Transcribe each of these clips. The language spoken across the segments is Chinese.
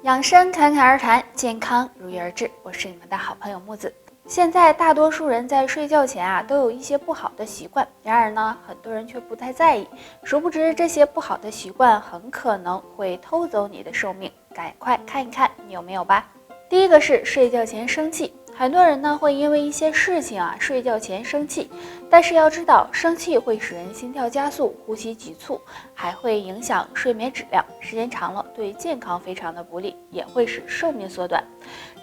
养生侃侃而谈，健康如约而至。我是你们的好朋友木子。现在大多数人在睡觉前都有一些不好的习惯，然而呢，很多人却不太在意。殊不知这些不好的习惯很可能会偷走你的寿命。赶快看一看你有没有吧。第一个是睡觉前生气。很多人呢会因为一些事情睡觉前生气，但是要知道，生气会使人心跳加速、呼吸急促，还会影响睡眠质量，时间长了对健康非常的不利，也会使寿命缩短。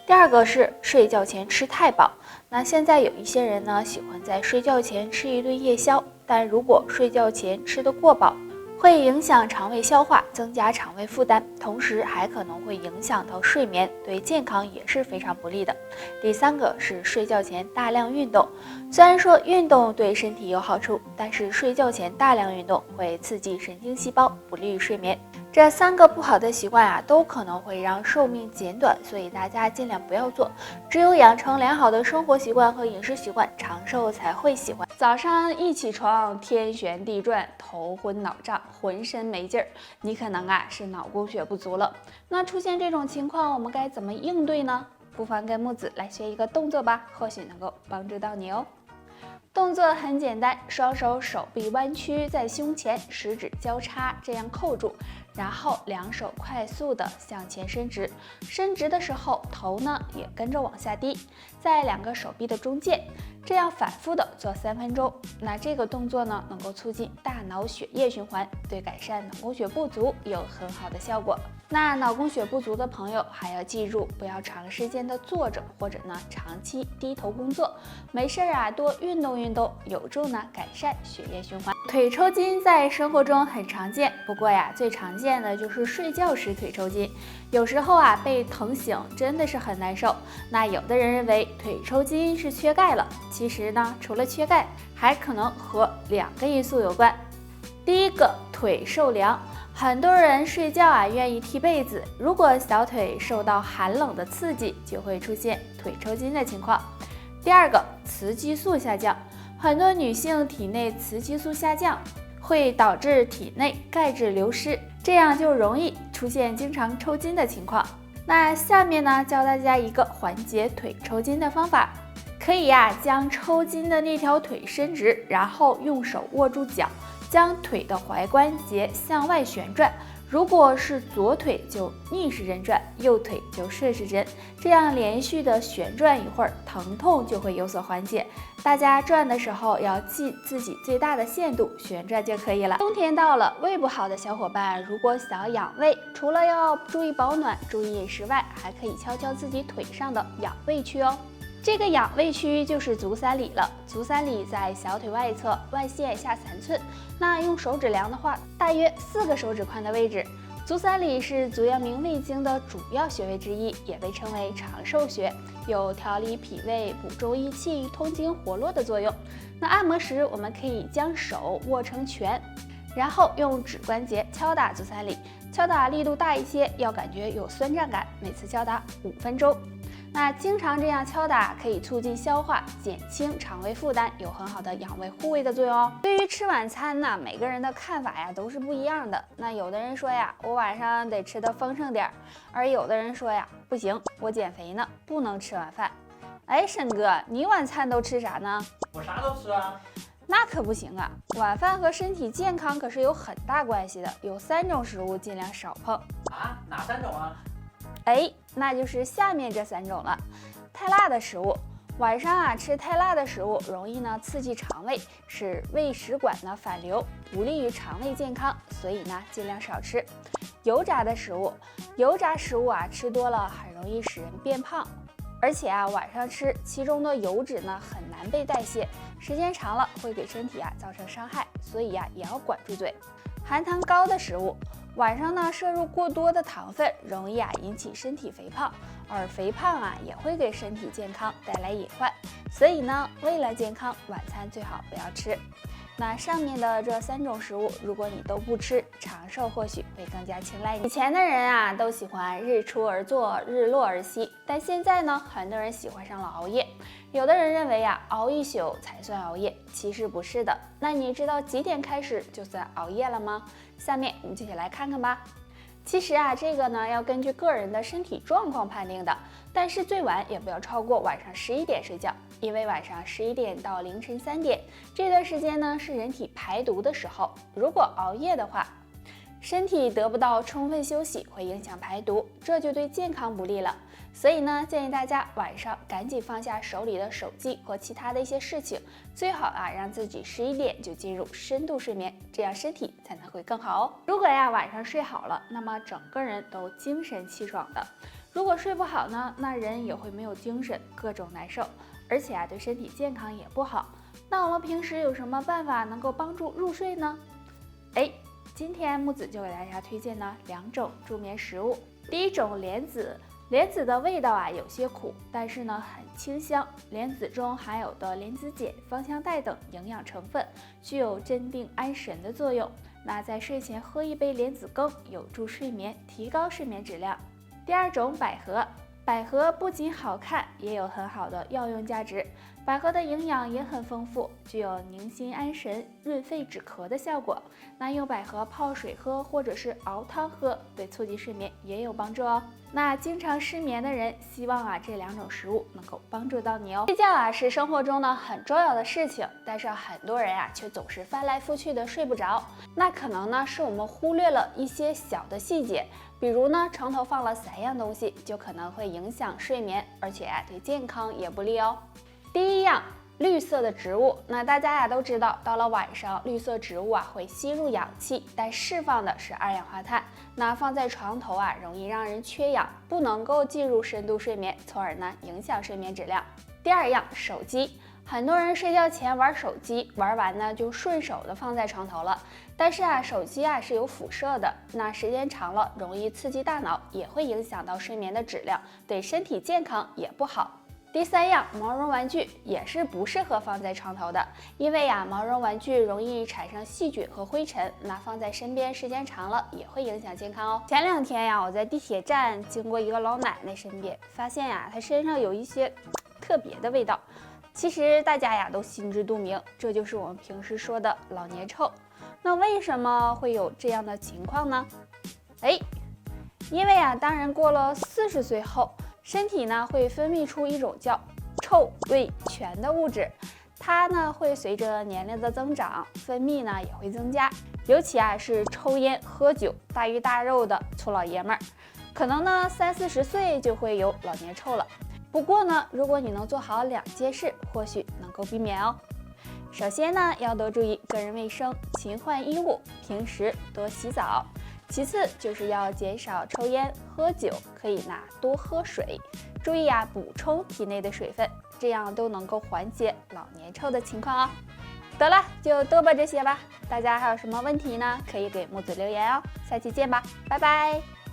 第二个是睡觉前吃太饱。那现在有一些人呢喜欢在睡觉前吃一顿夜宵，但如果睡觉前吃得过饱，会影响肠胃消化，增加肠胃负担，同时还可能会影响到睡眠，对健康也是非常不利的。第三个是睡觉前大量运动。虽然说运动对身体有好处，但是睡觉前大量运动会刺激神经细胞，不利于睡眠。这三个不好的习惯都可能会让寿命减短，所以大家尽量不要做。只有养成良好的生活习惯和饮食习惯，长寿才会喜欢。早上一起床，天旋地转，头昏脑胀，浑身没劲儿，你可能是脑供血不足了。那出现这种情况，我们该怎么应对呢？不妨跟木子来学一个动作吧，或许能够帮助到你哦。动作很简单，双手手臂弯曲在胸前，食指交叉，这样扣住，然后两手快速的向前伸直，伸直的时候头呢也跟着往下低，在两个手臂的中间，这样反复的做3分钟。那这个动作呢能够促进大脑血液循环，对改善脑供血不足有很好的效果。那脑供血不足的朋友还要记住，不要长时间的坐着，或者呢长期低头工作，没事多运动运动，有助呢改善血液循环。腿抽筋在生活中很常见，不过最常见的就是睡觉时腿抽筋，有时候被疼醒真的是很难受。那有的人认为腿抽筋是缺钙了，其实呢除了缺钙，还可能和2个因素有关。第一个，腿受凉。很多人睡觉愿意踢被子，如果小腿受到寒冷的刺激，就会出现腿抽筋的情况。第二个，雌激素下降。很多女性体内雌激素下降，会导致体内钙质流失，这样就容易出现经常抽筋的情况。那下面呢，教大家一个缓解腿抽筋的方法，可以将抽筋的那条腿伸直，然后用手握住脚，将腿的踝关节向外旋转，如果是左腿就逆时针转，右腿就顺时针，这样连续的旋转一会儿，疼痛就会有所缓解。大家转的时候要记自己最大的限度旋转就可以了。冬天到了，胃不好的小伙伴如果想要养胃，除了要注意保暖、注意饮食外，还可以敲敲自己腿上的养胃区哦。这个养胃区就是足三里了，足三里在小腿外侧，外线下3寸。那用手指量的话，大约4个手指宽的位置。足三里是足阳明胃经的主要穴位之一，也被称为长寿穴，有调理脾胃、补中益气、通经活络的作用。那按摩时，我们可以将手握成拳，然后用指关节敲打足三里，敲打力度大一些，要感觉有酸胀感，每次敲打5分钟。那经常这样敲打可以促进消化，减轻肠胃负担，有很好的养胃护胃的作用哦。对于吃晚餐呢，每个人的看法都是不一样的。那有的人说我晚上得吃得丰盛点，而有的人说不行，我减肥呢，不能吃晚饭。申哥，你晚餐都吃啥呢？我啥都吃啊。那可不行啊，晚饭和身体健康可是有很大关系的，有3种食物尽量少碰。哪3种啊？那就是下面这3种了。太辣的食物，晚上吃太辣的食物容易呢刺激肠胃，使胃食管呢反流，不利于肠胃健康，所以呢尽量少吃。油炸的食物，油炸食物吃多了很容易使人变胖，而且晚上吃，其中的油脂呢很难被代谢，时间长了会给身体造成伤害，所以也要管住嘴。含糖高的食物，晚上呢摄入过多的糖分，容易引起身体肥胖，而肥胖也会给身体健康带来隐患，所以呢为了健康，晚餐最好不要吃。那上面的这3种食物，如果你都不吃，长寿或许会更加青睐你。以前的人都喜欢日出而作，日落而息，但现在呢，很多人喜欢上了熬夜。有的人认为熬一宿才算熬夜，其实不是的。那你知道几点开始就算熬夜了吗？下面我们就一起来看看吧。其实啊，这个呢要根据个人的身体状况判定的，但是最晚也不要超过晚上11点睡觉，因为晚上11点到凌晨3点这段时间呢是人体排毒的时候，如果熬夜的话，身体得不到充分休息，会影响排毒，这就对健康不利了。所以呢，建议大家晚上赶紧放下手里的手机和其他的一些事情，最好啊让自己11点就进入深度睡眠，这样身体才能会更好哦。如果呀晚上睡好了，那么整个人都精神气爽的；如果睡不好呢，那人也会没有精神，各种难受，而且啊对身体健康也不好。那我们平时有什么办法能够帮助入睡呢？今天木子就给大家推荐呢2种助眠食物。第一种莲子，莲子的味道啊有些苦，但是呢很清香。莲子中含有的莲子碱、芳香苷等营养成分，具有镇定安神的作用。那在睡前喝一杯莲子羹，有助睡眠，提高睡眠质量。第二种百合，百合不仅好看，也有很好的药用价值。百合的营养也很丰富，具有宁心安神、润肺止咳的效果。那用百合泡水喝，或者是熬汤喝，对促进睡眠也有帮助哦。那经常失眠的人，希望啊这2种食物能够帮助到你哦。睡觉啊是生活中呢很重要的事情，但是很多人啊却总是翻来覆去的睡不着。那可能呢是我们忽略了一些小的细节，比如呢床头放了3样东西，就可能会影响睡眠，而且啊对健康也不利哦。第一样，绿色的植物。那大家呀都知道，到了晚上，绿色植物啊会吸入氧气，但释放的是二氧化碳。那放在床头啊，容易让人缺氧，不能够进入深度睡眠，从而呢影响睡眠质量。第二样，手机。很多人睡觉前玩手机，玩完呢就顺手的放在床头了。但是啊，手机啊是有辐射的，那时间长了容易刺激大脑，也会影响到睡眠的质量，对身体健康也不好。第3样，毛绒玩具也是不适合放在床头的，因为呀，毛绒玩具容易产生细菌和灰尘，那放在身边时间长了也会影响健康哦。前2天呀，我在地铁站经过一个老奶奶身边，发现呀，她身上有一些特别的味道。其实大家呀都心知肚明，这就是我们平时说的老年臭。那为什么会有这样的情况呢？因为啊，当人过了40岁后，身体呢会分泌出一种叫臭味醛的物质，它呢会随着年龄的增长，分泌呢也会增加。尤其啊是抽烟、喝酒、大鱼大肉的粗老爷们儿，可能呢30、40岁就会有老年臭了。不过呢，如果你能做好2件事，或许能够避免哦。首先呢，要多注意个人卫生，勤换衣物，平时多洗澡。其次就是要减少抽烟、喝酒，可以多喝水，注意啊补充体内的水分，这样都能够缓解老年臭的情况哦。得了，就多吧这些吧。大家还有什么问题呢？可以给木子留言哦。下期见吧，拜拜。